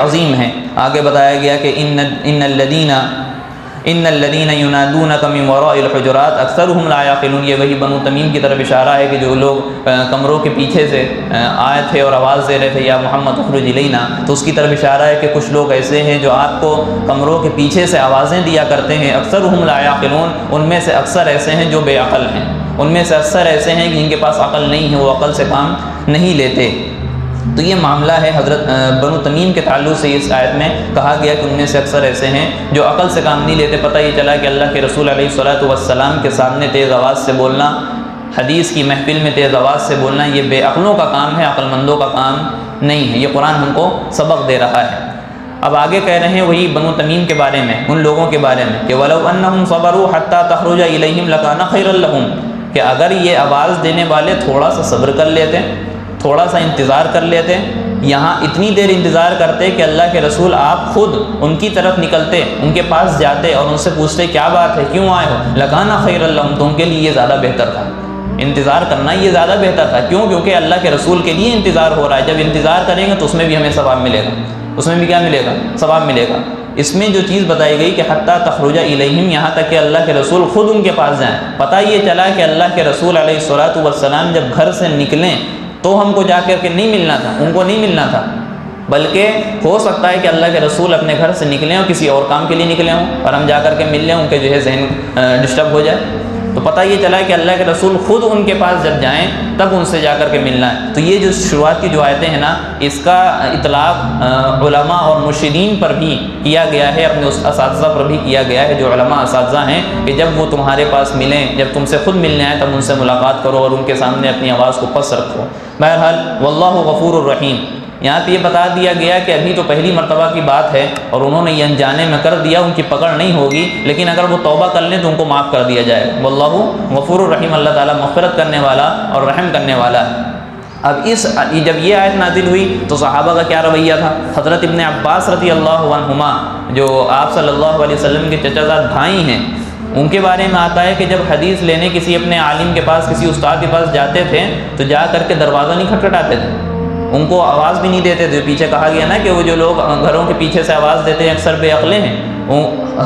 عظیم ہیں۔ آگے بتایا گیا کہ ان الذین ینادونک من وراء الحجرات اکثرهم لا یعقلون، یہ وہی بنو تمیم کی طرف اشارہ ہے کہ جو لوگ کمروں کے پیچھے سے آئے تھے اور آواز دے رہے تھے یا محمد اخرج الینا، تو اس کی طرف اشارہ ہے کہ کچھ لوگ ایسے ہیں جو آپ کو کمروں کے پیچھے سے آوازیں دیا کرتے ہیں، اکثرهم لا یعقلون، ان میں سے اکثر ایسے ہیں جو بے عقل ہیں، ان میں سے اکثر ایسے ہیں جن کے پاس عقل نہیں ہے، وہ عقل سے کام نہیں لیتے۔ تو یہ معاملہ ہے حضرت بنو تمیم کے تعلق سے اس آیت میں کہا گیا کہ ان میں سے اکثر ایسے ہیں جو عقل سے کام نہیں لیتے۔ پتہ یہ چلا کہ اللہ کے رسول علیہ الصلوۃ والسلام کے سامنے تیز آواز سے بولنا، حدیث کی محفل میں تیز آواز سے بولنا، یہ بے عقلوں کا کام ہے، عقل مندوں کا کام نہیں ہے۔ یہ قرآن ہم کو سبق دے رہا ہے۔ اب آگے کہہ رہے ہیں وہی بنو تمیم کے بارے میں، ان لوگوں کے بارے میں کہ وَلَوْ أَنَّهُمْ صَبَرُوا حَتَّى تَخْرُجَ إِلَيْهِمْ لَكَانَ خَيْرًا لَهُمْ، کہ اگر یہ آواز دینے والے تھوڑا سا صبر کر لیتے، تھوڑا سا انتظار کر لیتے، یہاں اتنی دیر انتظار کرتے کہ اللہ کے رسول آپ خود ان کی طرف نکلتے، ان کے پاس جاتے اور ان سے پوچھتے کیا بات ہے، کیوں آئے ہو، لَكَانَ خَيْرًا لَهُمْ، تو ان کے لیے یہ زیادہ بہتر تھا، انتظار کرنا یہ زیادہ بہتر تھا۔ کیوں؟ کیونکہ اللہ کے رسول کے لیے انتظار ہو رہا ہے، جب انتظار کریں گے تو اس میں بھی ہمیں ثواب ملے گا، اس میں بھی کیا ملے گا؟ ثواب ملے گا۔ اس میں جو چیز بتائی گئی کہ حتیٰ تخرج الیہم، یہاں تک کہ اللہ کے رسول خود ان کے پاس جائیں۔ پتہ یہ چلا کہ اللہ کے رسول علیہ الصلوۃ والسلام جب گھر سے نکلیں تو ہم کو جا کر کے نہیں ملنا تھا، ان کو نہیں ملنا تھا، بلکہ ہو سکتا ہے کہ اللہ کے رسول اپنے گھر سے نکلیں اور کسی اور کام کے لیے نکلے ہوں اور ہم جا کر کے مل لیں، ان کے جو ہے ذہن ڈسٹرب ہو جائے۔ تو پتہ یہ چلا کہ اللہ کے رسول خود ان کے پاس جب جائیں تب ان سے جا کر کے ملنا ہے۔ تو یہ جو شروعات کی جو آیتیں ہیں نا، اس کا اطلاق علماء اور مرشدین پر بھی کیا گیا ہے، اپنے اساتذہ پر بھی کیا گیا ہے جو علماء اساتذہ ہیں، کہ جب وہ تمہارے پاس ملیں، جب تم سے خود ملنے آئیں تب ان سے ملاقات کرو اور ان کے سامنے اپنی آواز کو پست رکھو۔ بہرحال واللہ غفور الرحیم، یہاں پہ یہ بتا دیا گیا کہ ابھی تو پہلی مرتبہ کی بات ہے اور انہوں نے یہ انجانے میں کر دیا، ان کی پکڑ نہیں ہوگی، لیکن اگر وہ توبہ کر لیں تو ان کو معاف کر دیا جائے گا۔ واللہ غفور الرحیم، اللہ تعالیٰ مغفرت کرنے والا اور رحم کرنے والا ہے۔ اب جب یہ آیت نازل ہوئی تو صحابہ کا کیا رویہ تھا؟ حضرت ابن عباس رضی اللہ عنہما، جو آپ صلی اللہ علیہ وسلم کے چچا زاد بھائی ہیں، ان کے بارے میں آتا ہے کہ جب حدیث لینے کسی اپنے عالم کے پاس، کسی استاد کے پاس جاتے تھے تو جا کر کے دروازہ نہیں کھٹکھٹاتے تھے، ان کو آواز بھی نہیں دیتے تھے۔ پیچھے کہا گیا نا کہ وہ جو لوگ گھروں کے پیچھے سے آواز دیتے ہیں اکثر بے عقلیں ہیں،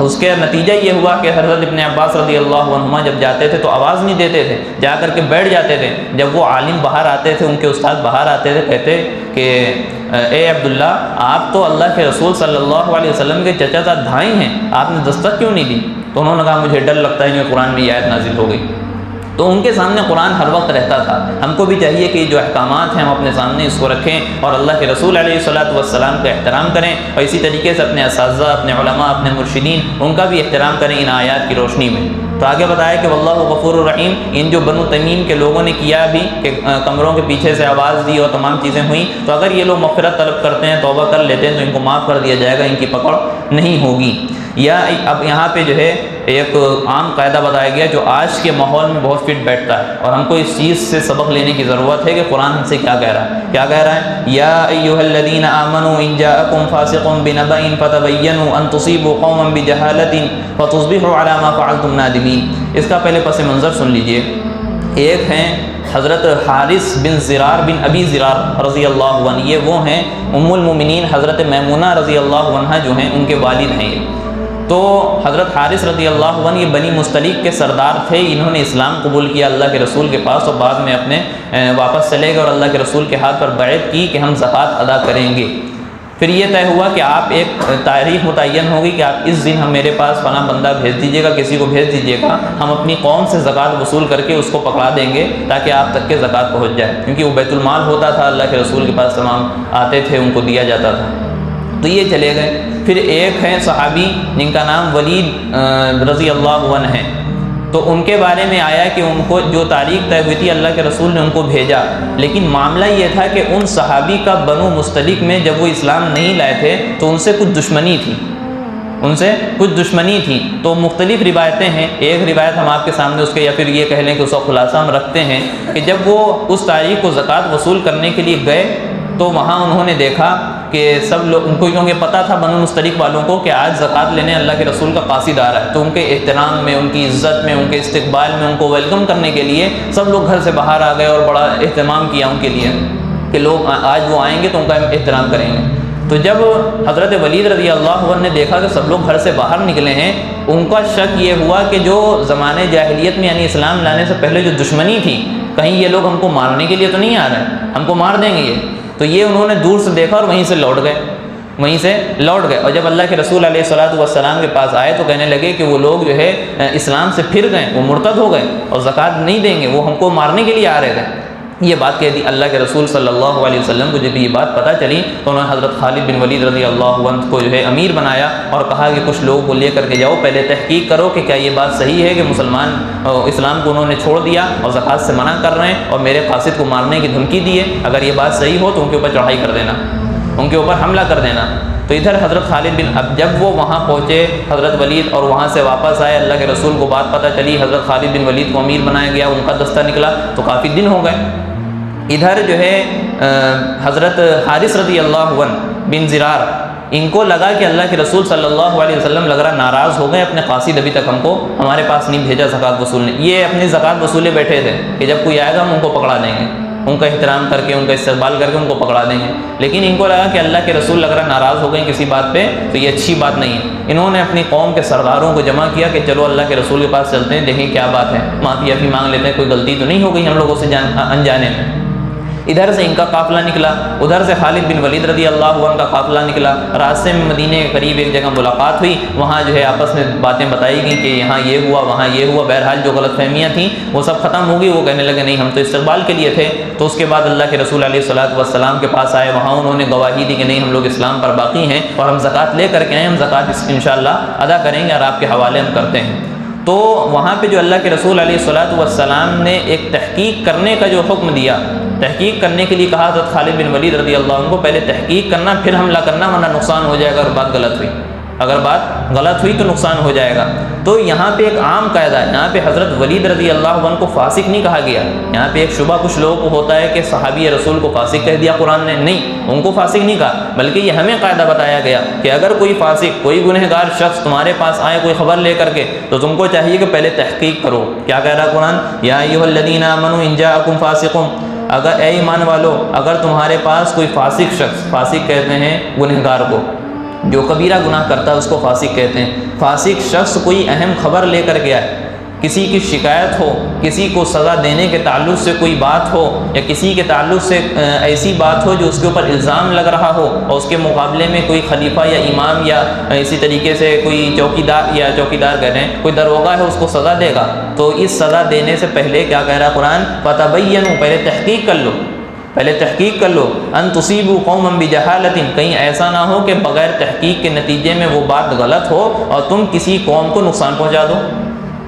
اس کے نتیجہ یہ ہوا کہ حضرت ابن عباس رضی اللہ عنہما جب جاتے تھے تو آواز نہیں دیتے تھے، جا کر کے بیٹھ جاتے تھے۔ جب وہ عالم باہر آتے تھے، ان کے استاد باہر آتے تھے، کہتے کہ اے عبداللہ، آپ تو اللہ کے رسول صلی اللہ علیہ وسلم کے چچا زاد بھائی ہیں، آپ نے دستک کیوں نہیں دی؟ تو انہوں نے کہا مجھے ڈر لگتا ہے کہ قرآن میں یہ آیت نازل ہو گئی۔ تو ان کے سامنے قرآن ہر وقت رہتا تھا۔ ہم کو بھی چاہیے کہ جو احکامات ہیں ہم اپنے سامنے اس کو رکھیں اور اللہ کے رسول علیہ الصلوۃ والسلام کا احترام کریں، اور اسی طریقے سے اپنے اساتذہ، اپنے علماء، اپنے مرشدین، ان کا بھی احترام کریں ان آیات کی روشنی میں۔ تو آگے بتایا کہ واللہ غفور الرحیم، ان جو بنو تمیم کے لوگوں نے کیا بھی کہ کمروں کے پیچھے سے آواز دی اور تمام چیزیں ہوئیں، تو اگر یہ لوگ مغفرت طلب کرتے ہیں، توبہ کر لیتے ہیں تو ان کو معاف کر دیا جائے گا، ان کی پکڑ نہیں ہوگی۔ یا اب یہاں پہ جو ہے ایک عام قاعدہ بتایا گیا جو آج کے ماحول میں بہت فٹ بیٹھتا ہے، اور ہم کو اس چیز سے سبق لینے کی ضرورت ہے کہ قرآن ہم سے کیا کہہ رہا ہے۔ کیا کہہ رہا ہے؟ یا ایھا الذین آمنوا ان جاءکم فاسق بنبأ فتبینوا ان تصیبوا قوما بجہالۃ فتصبحوا علی ما فعلتم نادمین۔ اس کا پہلے پس منظر سن لیجئے۔ ایک ہیں حضرت حارث بن زرار بن ابی زرار رضی اللہ عنہ، یہ وہ ہیں ام المومنین حضرت میمونہ رضی اللہ عنہ جو ہیں، ان کے والد ہیں یہ۔ تو حضرت حارث رضی اللہ عنہ یہ بنی مستلق کے سردار تھے، انہوں نے اسلام قبول کیا اللہ کے رسول کے پاس، اور بعد میں اپنے واپس چلے گئے اور اللہ کے رسول کے ہاتھ پر بیعت کی کہ ہم زکوٰۃ ادا کریں گے۔ پھر یہ طے ہوا کہ آپ ایک تاریخ متعین ہوگی کہ آپ اس دن ہم میرے پاس فلاں بندہ بھیج دیجیے گا، کسی کو بھیج دیجیے گا، ہم اپنی قوم سے زکوٰۃ وصول کر کے اس کو پکڑا دیں گے تاکہ آپ تک کے زکوٰۃ پہنچ جائے، کیونکہ وہ بیت المال ہوتا تھا، اللہ کے رسول کے پاس تمام آتے تھے، ان کو دیا جاتا تھا۔ تو یہ چلے گئے۔ پھر ایک ہیں صحابی جن کا نام ولید رضی اللہ عنہ ہے، تو ان کے بارے میں آیا کہ ان کو جو تاریخ طے ہوئی تھی اللہ کے رسول نے ان کو بھیجا، لیکن معاملہ یہ تھا کہ ان صحابی کا بنو مستلق میں جب وہ اسلام نہیں لائے تھے تو ان سے کچھ دشمنی تھی، تو مختلف روایتیں ہیں۔ ایک روایت ہم آپ کے سامنے اس کے، یا پھر یہ کہہ لیں کہ اس کا خلاصہ ہم رکھتے ہیں کہ جب وہ اس تاریخ کو زکوٰۃ وصول کرنے کے لیے گئے تو وہاں انہوں نے دیکھا کہ سب لوگ، ان کو کیونکہ پتہ تھا بنو مستلق والوں کو کہ آج زکوٰۃ لینے اللہ کے رسول کا قاصد آ رہا ہے، تو ان کے احترام میں، ان کی عزت میں، ان کے استقبال میں، ان کو ویلکم کرنے کے لیے سب لوگ گھر سے باہر آ گئے اور بڑا اہتمام کیا ان کے لیے کہ لوگ آج وہ آئیں گے تو ان کا احترام کریں گے۔ تو جب حضرت ولید رضی اللہ عنہ نے دیکھا کہ سب لوگ گھر سے باہر نکلے ہیں، ان کا شک یہ ہوا کہ جو زمانے جاہلیت میں یعنی اسلام لانے سے پہلے جو دشمنی تھی، کہیں یہ لوگ ہم کو مارنے کے لیے تو نہیں آ رہے ہیں، ہم کو مار دیں گے یہ. تو یہ انہوں نے دور سے دیکھا اور وہیں سے لوٹ گئے. اور جب اللہ کے رسول علیہ الصلوۃ والسلام کے پاس آئے تو کہنے لگے کہ وہ لوگ جو ہے اسلام سے پھر گئے، وہ مرتد ہو گئے اور زکوٰۃ نہیں دیں گے، وہ ہم کو مارنے کے لیے آ رہے تھے. یہ بات کہہ دی. اللہ کے رسول صلی اللہ علیہ وسلم کو جب یہ بات پتہ چلی تو انہوں نے حضرت خالد بن ولید رضی اللہ عنہ کو جو ہے امیر بنایا اور کہا کہ کچھ لوگوں کو لے کر کے جاؤ، پہلے تحقیق کرو کہ کیا یہ بات صحیح ہے کہ مسلمان اسلام کو انہوں نے چھوڑ دیا اور زکوٰۃ سے منع کر رہے ہیں اور میرے قاصد کو مارنے کی دھمکی دی ہے. اگر یہ بات صحیح ہو تو ان کے اوپر چڑھائی کر دینا، ان کے اوپر حملہ کر دینا. تو ادھر حضرت خالد بن اب جب وہ وہاں پہنچے حضرت ولید اور وہاں سے واپس آئے، اللہ کے رسول کو بات پتہ چلی، حضرت خالد بن ولید کو امیر بنایا گیا، ان کا دستہ نکلا تو کافی دن ہو گئے. ادھر جو ہے حضرت حارث رضی اللہ عنہ بن زرار، ان کو لگا کہ اللہ کے رسول صلی اللہ علیہ وسلم لگ رہا ناراض ہو گئے، اپنے قاصد ابھی تک ہمارے پاس نہیں بھیجا زکوٰۃ وصولنے. یہ اپنی زکوٰۃ وصولے بیٹھے تھے کہ جب کوئی آئے گا ہم ان کو پکڑا دیں گے، ان کا احترام کر کے، ان کا استقبال کر کے ان کو پکڑا دیں گے. لیکن ان کو لگا کہ اللہ کے رسول لگ رہا ناراض ہو گئے کسی بات پہ، تو یہ اچھی بات نہیں ہے. انہوں نے اپنی قوم کے سرداروں کو جمع کیا کہ چلو اللہ کے رسول کے پاس چلتے ہیں، دیکھیں کیا بات ہے، معافی مانگ لیتے ہیں، کوئی غلطی تو نہیں ہو گئی ہم لوگوں سے انجانے میں. ادھر سے ان کا قافلہ نکلا، ادھر سے خالد بن ولید رضی اللہ عنہ کا قافلہ نکلا. راستے میں مدینے کے قریب ایک جگہ ملاقات ہوئی، وہاں جو ہے آپس میں باتیں بتائی گئیں کہ یہاں یہ ہوا، وہاں یہ ہوا. بہرحال جو غلط فہمیاں تھیں وہ سب ختم ہو گئی. وہ کہنے لگے نہیں ہم تو استقبال کے لیے تھے. تو اس کے بعد اللہ کے رسول علیہ الصلوۃ والسلام کے پاس آئے، وہاں انہوں نے گواہی دی کہ نہیں ہم لوگ اسلام پر باقی ہیں اور ہم زکوٰۃ لے کر کے آئے، ہم زکوٰۃ انشاءاللہ ادا کریں گے اور آپ کے حوالے ہم کرتے ہیں. تو وہاں پہ جو اللہ کے رسول علیہ الصلوۃ والسلام نے ایک تحقیق کرنے کا جو حکم دیا، تحقیق کرنے کے لیے کہا حضرت خالد بن ولید رضی اللہ عنہ کو پہلے تحقیق کرنا پھر حملہ کرنا، ورنہ نقصان ہو جائے گا. اگر بات غلط ہوئی تو نقصان ہو جائے گا. تو یہاں پہ ایک عام قاعدہ ہے، یہاں پہ حضرت ولید رضی اللہ عنہ کو فاسق نہیں کہا گیا. یہاں پہ ایک شبہ کچھ لوگوں کو ہوتا ہے کہ صحابی رسول کو فاسق کہہ دیا قرآن نے، نہیں، ان کو فاسق نہیں کہا، بلکہ یہ ہمیں قاعدہ بتایا گیا کہ اگر کوئی فاسق، کوئی گنہگار شخص تمہارے پاس آئے کوئی خبر لے کر کے، تو تم کو چاہیے کہ پہلے تحقیق کرو. کیا کہہ رہا قرآن؟ یا ایھا الذین آمنوا ان جاءکم فاسق، اگر اے ایمان والو اگر تمہارے پاس کوئی فاسق شخص، فاسق کہتے ہیں گنہگار کو، جو کبیرہ گناہ کرتا ہے اس کو فاسق کہتے ہیں. فاسق شخص کوئی اہم خبر لے کر کے آئے، کسی کی شکایت ہو، کسی کو سزا دینے کے تعلق سے کوئی بات ہو، یا کسی کے تعلق سے ایسی بات ہو جو اس کے اوپر الزام لگ رہا ہو، اور اس کے مقابلے میں کوئی خلیفہ یا امام یا اسی طریقے سے کوئی چوکیدار کہہ رہے ہیں، کوئی داروغہ ہے اس کو سزا دے گا، تو اس سزا دینے سے پہلے کیا کہہ رہا ہے قرآن؟ فتبینوا، پہلے تحقیق کر لو، ان تصیبوا قوما بجہالۃ، کہیں ایسا نہ ہو کہ بغیر تحقیق کے نتیجے میں وہ بات غلط ہو اور تم کسی قوم کو نقصان پہنچا دو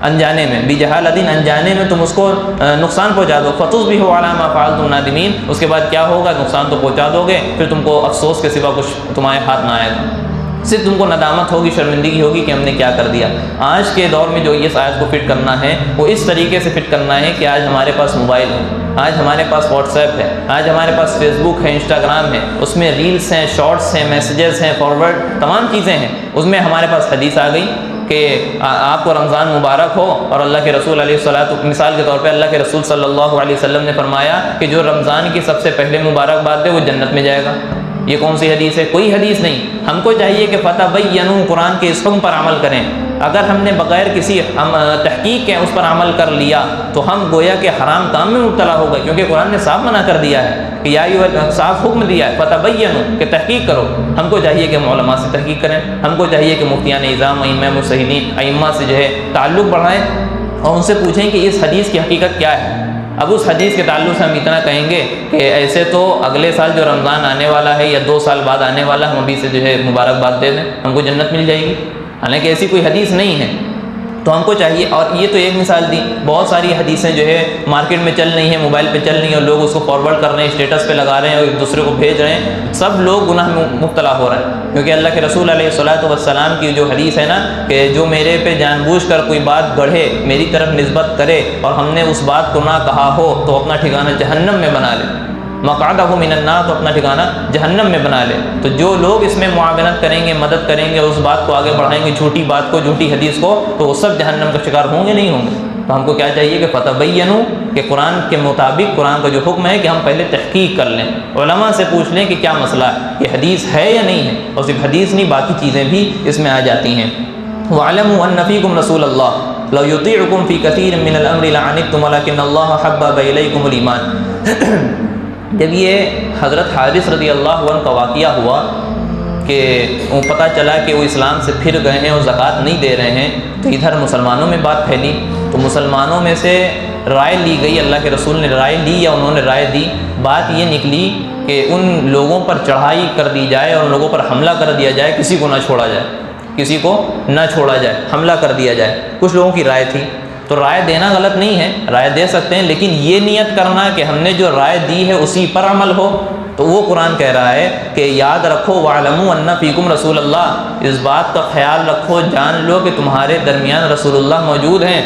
انجانے میں، بجہالۃ انجانے میں تم اس کو نقصان پہنچا دو. فتصبحوا علی ما فعلتم نادمین، اس کے بعد کیا ہوگا؟ نقصان تو پہنچا دو گے، پھر تم کو افسوس کے سوا کچھ تمہارے ہاتھ نہ آئے گا، صرف تم کو ندامت ہوگی، شرمندگی ہوگی کہ ہم نے کیا کر دیا. آج کے دور میں جو اس آیت کو فٹ کرنا ہے وہ اس طریقے سے فٹ کرنا ہے کہ آج ہمارے پاس موبائل ہے، آج ہمارے پاس واٹس ایپ ہے، آج ہمارے پاس فیس بک ہے، انسٹاگرام ہے، اس میں ریلز ہیں، شارٹس ہیں، میسیجز ہیں، فارورڈ تمام چیزیں ہیں. اس میں ہمارے پاس حدیث آ گئی کہ آپ کو رمضان مبارک ہو، اور اللہ کے رسول علیہ الصلوۃ، مثال کے طور پہ اللہ کے رسول صلی اللہ علیہ وسلم نے فرمایا کہ جو رمضان کی سب سے پہلے مبارکباد دے وہ جنت میں جائے گا. یہ کون سی حدیث ہے؟ کوئی حدیث نہیں. ہم کو چاہیے کہ فتبینوا، قرآن کے اس حکم پر عمل کریں. اگر ہم نے بغیر کسی تحقیق کے اس پر عمل کر لیا تو ہم گویا کہ حرام کام میں مبتلا ہو گئے، کیونکہ قرآن نے صاف منع کر دیا ہے کہ یا صاف حکم دیا ہے فتبینوا کہ تحقیق کرو. ہم کو چاہیے کہ ہم علماء سے تحقیق کریں، ہم کو چاہیے کہ مفتیان نظام، ائمہ مجتہدین، ائمہ سے جو ہے تعلق بڑھائیں اور ان سے پوچھیں کہ اس حدیث کی حقیقت کیا ہے. اب اس حدیث کے تعلق سے ہم اتنا کہیں گے کہ ایسے تو اگلے سال جو رمضان آنے والا ہے یا 2 سال بعد آنے والا، ہم ابھی سے جو ہے مبارکباد دے دیں، ہم کو جنت مل جائے گی، حالانکہ ایسی کوئی حدیث نہیں ہے. تو ہم کو چاہیے، اور یہ تو ایک مثال دی، بہت ساری حدیثیں جو ہے مارکیٹ میں چل رہی ہیں، موبائل پہ چل رہی ہیں، اور لوگ اس کو فارورڈ کر رہے ہیں، اسٹیٹس پہ لگا رہے ہیں اور ایک دوسرے کو بھیج رہے ہیں. سب لوگ گناہ میں مبتلا ہو رہے ہیں، کیونکہ اللہ کے رسول علیہ الصلوۃ والسلام کی جو حدیث ہے نا کہ جو میرے پہ جان بوجھ کر کوئی بات گڑھے، میری طرف نسبت کرے اور ہم نے اس بات کو نہ کہا ہو تو اپنا ٹھکانہ جہنم میں بنا لے. مقعدہ من النار، تو اپنا ٹھکانہ جہنم میں بنا لے۔ تو جو لوگ اس میں معاونت کریں گے، مدد کریں گے، اس بات کو آگے بڑھائیں گے، جھوٹی بات کو، جھوٹی حدیث کو، تو وہ سب جہنم کا شکار ہوں گے نہیں ہوں گے؟ تو ہم کو کیا چاہیے کہ فتبینوا، کہ قرآن کے مطابق قرآن کا جو حکم ہے کہ ہم پہلے تحقیق کر لیں، علماء سے پوچھ لیں کہ کیا مسئلہ ہے، یہ حدیث ہے یا نہیں ہے، اور صرف حدیث نہیں باقی چیزیں بھی اس میں آ جاتی ہیں۔ وَاعْلَمُوا أَنَّ فِيكُمْ رَسُولَ اللَّهِ لَوْ يُطِيعُكُمْ فِي كَثِيرٍ مِّنَ الْأَمْرِ لَعَنِتُّمْ وَلَٰكِنَّ اللَّهَ حَبَّبَ إِلَيْكُمُ الْإِيمَانَ۔ جب یہ حضرت حارث رضی اللہ عنہ کا واقعہ ہوا کہ وہ پتہ چلا کہ وہ اسلام سے پھر گئے ہیں اور زکوٰۃ نہیں دے رہے ہیں، تو ادھر مسلمانوں میں بات پھیلی، تو مسلمانوں میں سے رائے لی گئی، اللہ کے رسول نے رائے لی یا انہوں نے رائے دی، بات یہ نکلی کہ ان لوگوں پر چڑھائی کر دی جائے اور ان لوگوں پر حملہ کر دیا جائے، کسی کو نہ چھوڑا جائے، کسی کو نہ چھوڑا جائے، حملہ کر دیا جائے۔ کچھ لوگوں کی رائے تھی، تو رائے دینا غلط نہیں ہے، رائے دے سکتے ہیں، لیکن یہ نیت کرنا کہ ہم نے جو رائے دی ہے اسی پر عمل ہو، تو وہ قرآن کہہ رہا ہے کہ یاد رکھو وَاعْلَمُوا أَنَّ فِيكُمْ رَسُولَ اللَّهِ، اس بات کا خیال رکھو، جان لو کہ تمہارے درمیان رسول اللہ موجود ہیں،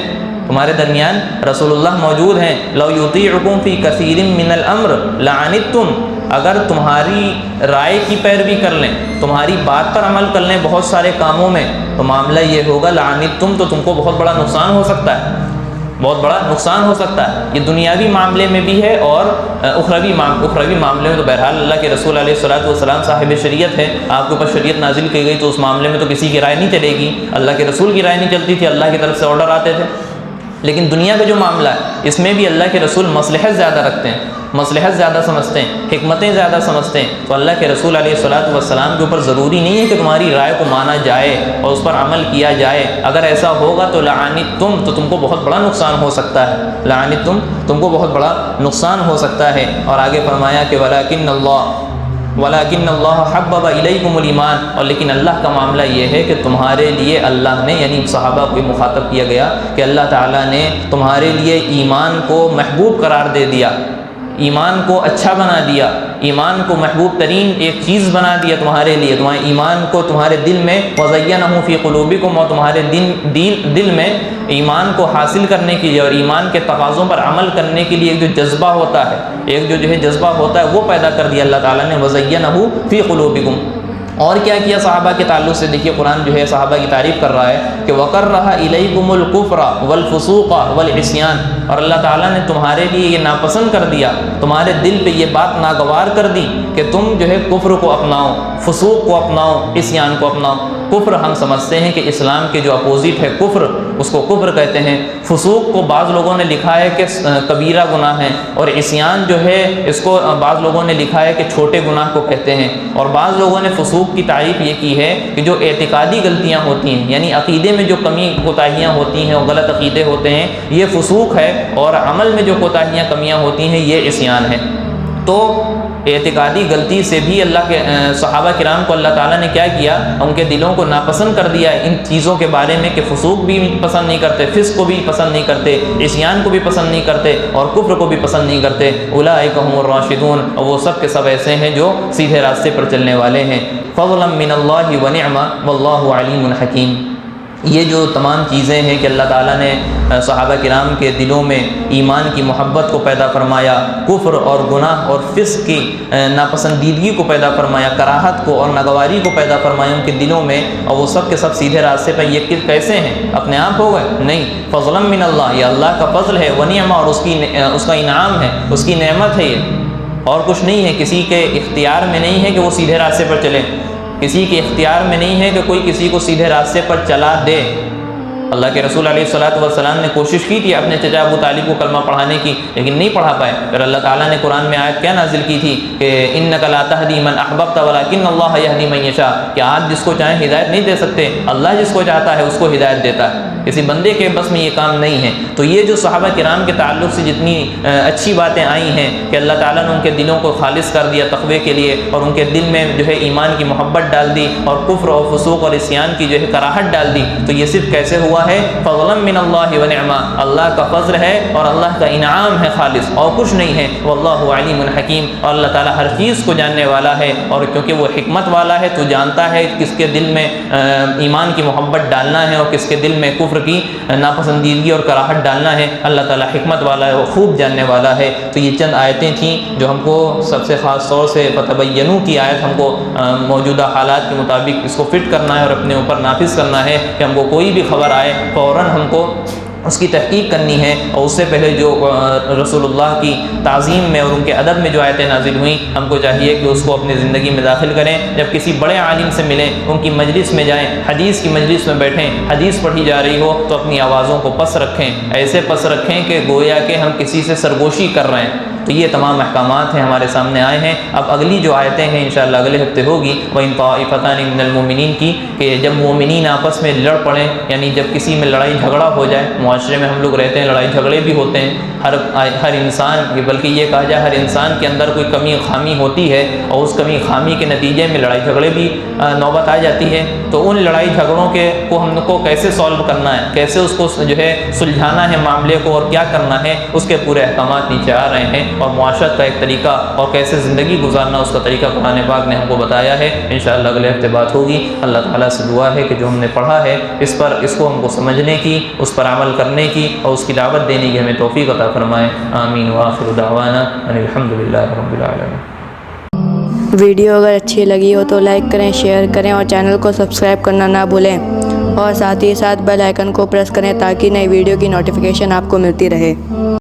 تمہارے درمیان رسول اللہ موجود ہیں۔ لَوْ يُطِيعُكُمْ فِي كَثِيرٍ مِّنَ الْأَمْرِ لَعَنِتُّمْ، اگر تمہاری رائے کی پیروی کر لیں، تمہاری بات پر عمل کر لیں بہت سارے کاموں میں، تو معاملہ یہ ہوگا لعنتم، تو تم کو بہت بڑا نقصان ہو سکتا ہے، بہت بڑا نقصان ہو سکتا ہے۔ یہ دنیاوی معاملے میں بھی ہے اور اخروی معاملے میں تو بہرحال اللہ کے رسول علیہ الصلوۃ والسلام صاحب شریعت ہے، آپ کے اوپر شریعت نازل کی گئی، تو اس معاملے میں تو کسی کی رائے نہیں چلے گی، اللہ کے رسول کی رائے نہیں چلتی تھی، اللہ کی طرف سے آرڈر آتے تھے۔ لیکن دنیا کا جو معاملہ ہے اس میں بھی اللہ کے رسول مصلحت زیادہ رکھتے ہیں، مصلحت زیادہ سمجھتے ہیں، حکمتیں زیادہ سمجھتے ہیں، تو اللہ کے رسول علیہ الصلوۃ والسلام کے اوپر ضروری نہیں ہے کہ تمہاری رائے کو مانا جائے اور اس پر عمل کیا جائے۔ اگر ایسا ہوگا تو لعنتم، تو تم کو بہت بڑا نقصان ہو سکتا ہے، لعنتم، تم کو بہت بڑا نقصان ہو سکتا ہے۔ اور آگے فرمایا کہ وَلَٰكِنَّ اللَّهَ حَبَّبَ إِلَيْكُمُ الْإِيمَانَ، اور لیکن اللہ کا معاملہ یہ ہے کہ تمہارے لیے اللہ نے، یعنی صحابہ کو مخاطب کیا گیا کہ اللہ تعالیٰ نے تمہارے لیے ایمان کو محبوب قرار دے دیا، ایمان کو اچھا بنا دیا، ایمان کو محبوب ترین ایک چیز بنا دیا تمہارے لیے، تمہارے ایمان کو تمہارے دل میں وَزَيَّنَهُ فِي قُلُوبِكُمْ، اور تمہارے دل میں ایمان کو حاصل کرنے کے لیے اور ایمان کے تقاضوں پر عمل کرنے کے لیے ایک جو جذبہ ہوتا ہے، ایک جو ہے جذبہ ہوتا ہے، وہ پیدا کر دیا اللہ تعالیٰ نے، وَزَيَّنَهُ فِي قُلُوبِكُمْ۔ اور کیا کیا صحابہ کے تعلق سے؟ دیکھیے قرآن جو ہے صحابہ کی تعریف کر رہا ہے کہ وَقَرَّهَ إِلَيْكُمُ الْكُفْرَ وَالْفُسُوقَ وَالْعِصْيَانَ، اور اللہ تعالیٰ نے تمہارے لیے یہ ناپسند کر دیا، تمہارے دل پہ یہ بات ناگوار کر دی کہ تم جو ہے کفر کو اپناؤ، فسوق کو اپناؤ، عصیان کو اپناؤ۔ کفر ہم سمجھتے ہیں کہ اسلام کے جو اپوزٹ ہے کفر، اس کو کفر کہتے ہیں۔ فسوق کو بعض لوگوں نے لکھا ہے کہ کبیرہ گناہ ہے، اور عصیان جو ہے اس کو بعض لوگوں نے لکھا ہے کہ چھوٹے گناہ کو کہتے ہیں، اور بعض لوگوں نے فسوق کی تعریف یہ کی ہے کہ جو اعتقادی غلطیاں ہوتی ہیں، یعنی عقیدے میں جو کمی کوتاہیاں ہوتی ہیں اور غلط عقیدے ہوتے ہیں، یہ فسوق ہے، اور عمل میں جو کوتاہیاں کمیاں ہوتی ہیں یہ عصیان ہے۔ تو اعتقادی غلطی سے بھی اللہ کے صحابہ کرام کو اللہ تعالیٰ نے کیا کیا، ان کے دلوں کو ناپسند کر دیا ان چیزوں کے بارے میں کہ فسوق بھی پسند نہیں کرتے، فسق کو بھی پسند نہیں کرتے، عصیان کو بھی پسند نہیں کرتے، اور کفر کو بھی پسند نہیں کرتے۔ اولئک هم الراشدون، اور وہ سب کے سب ایسے ہیں جو سیدھے راستے پر چلنے والے ہیں۔ فضلا من اللہ ونعمہ واللہ علیم حکیم۔ یہ جو تمام چیزیں ہیں کہ اللہ تعالیٰ نے صحابہ کرام کے دلوں میں ایمان کی محبت کو پیدا فرمایا، کفر اور گناہ اور فسق کی ناپسندیدگی کو پیدا فرمایا، کراہت کو اور ناگواری کو پیدا فرمایا ان کے دلوں میں، اور وہ سب کے سب سیدھے راستے پر۔ یہ کیسے ہیں؟ اپنے آپ ہو گئے؟ نہیں، فضلا من اللہ، یہ اللہ کا فضل ہے، ونعمہ، اور اس کا انعام ہے، اس کی نعمت ہے، یہ اور کچھ نہیں ہے، کسی کے اختیار میں نہیں ہے کہ وہ سیدھے راستے پر چلے، کسی کے اختیار میں نہیں ہے کہ کوئی کسی کو سیدھے راستے پر چلا دے۔ اللہ کے رسول علیہ الصلوۃ والسلام نے کوشش کی تھی اپنے چچا ابو طالب کو کلمہ پڑھانے کی، لیکن نہیں پڑھا پائے۔ پھر اللہ تعالیٰ نے قرآن میں آیت کیا نازل کی تھی کہ انک لا تہدی من احببت ولکن اللہ یہدی من یشاء، کہ آپ جس کو چاہیں ہدایت نہیں دے سکتے، اللہ جس کو چاہتا ہے اس کو ہدایت دیتا ہے، کسی بندے کے بس میں یہ کام نہیں ہے۔ تو یہ جو صحابہ کرام کے تعلق سے جتنی اچھی باتیں آئی ہیں کہ اللہ تعالیٰ نے ان کے دلوں کو خالص کر دیا تقوی کے لیے، اور ان کے دل میں جو ہے ایمان کی محبت ڈال دی، اور کفر اور فسوق اور عصیان کی جو ہے کراہٹ ڈال دی، تو یہ صرف کیسے ہوا ہے فضلا من اللہ ونعما، اللہ کا فضل ہے اور اللہ کا انعام ہے خالص، اور کچھ نہیں ہے۔ واللہ علیم حکیم، اور اللہ تعالیٰ ہر چیز کو جاننے والا ہے، اور کیونکہ وہ حکمت والا ہے تو جانتا ہے کس کے دل میں ایمان کی محبت ڈالنا ہے اور کس کے دل میں کفر کی ناپسندیدگی اور کراہٹ ڈالنا ہے۔ اللہ تعالیٰ حکمت والا ہے، وہ خوب جاننے والا ہے۔ تو یہ چند آیتیں تھیں جو ہم کو سب سے خاص طور سے فتبینوا کی آیت ہم کو موجودہ حالات کے مطابق اس کو فٹ کرنا ہے اور اپنے اوپر نافذ کرنا ہے کہ ہم کو کوئی بھی خبر آئے فوراً ہم کو اس کی تحقیق کرنی ہے، اور اس سے پہلے جو رسول اللہ کی تعظیم میں اور ان کے ادب میں جو آیتیں نازل ہوئیں ہم کو چاہیے کہ اس کو اپنی زندگی میں داخل کریں۔ جب کسی بڑے عالم سے ملیں، ان کی مجلس میں جائیں، حدیث کی مجلس میں بیٹھیں، حدیث پڑھی جا رہی ہو تو اپنی آوازوں کو پس رکھیں، ایسے پس رکھیں کہ گویا کہ ہم کسی سے سرگوشی کر رہے ہیں۔ تو یہ تمام احکامات ہیں ہمارے سامنے آئے ہیں۔ اب اگلی جو آیتیں ہیں انشاءاللہ اگلے ہفتے ہوگی وَإِن طَائِفَتَانِ مِنَ الْمُؤْمِنِينَ کی، کہ جب مومنین آپس میں لڑ پڑیں، یعنی جب کسی میں لڑائی جھگڑا ہو جائے۔ معاشرے میں ہم لوگ رہتے ہیں، لڑائی جھگڑے بھی ہوتے ہیں، ہر انسان، بلکہ یہ کہا جائے ہر انسان کے اندر کوئی کمی خامی ہوتی ہے، اور اس کمی خامی کے نتیجے میں لڑائی جھگڑے بھی نوبت آ جاتی ہے۔ تو ان لڑائی جھگڑوں کو ہم کو کیسے سولو کرنا ہے، کیسے اس کو جو ہے سلجھانا ہے معاملے کو، اور کیا کرنا ہے، اس کے پورے احکامات نیچے آ رہے ہیں، اور معاشرت کا ایک طریقہ اور کیسے زندگی گزارنا اس کا طریقہ قرآن پاک نے ہم کو بتایا ہے۔ انشاءاللہ اگلے ہفتے بات ہوگی۔ اللہ تعالیٰ سے دعا ہے کہ جو ہم نے پڑھا ہے اس کو ہم کو سمجھنے کی، اس پر عمل کرنے کی اور اس کی دعوت دینے کی ہمیں توفیق عطا فرمائے۔ آمین وآخر دعوانا ان الحمدللہ رب العالمین۔ ویڈیو اگر اچھی لگی ہو تو لائک کریں، شیئر کریں اور چینل کو سبسکرائب کرنا نہ بھولیں، اور ساتھ ہی ساتھ بیل آئیکن کو پریس کریں تاکہ نئی ویڈیو کی نوٹیفیکیشن آپ کو ملتی رہے۔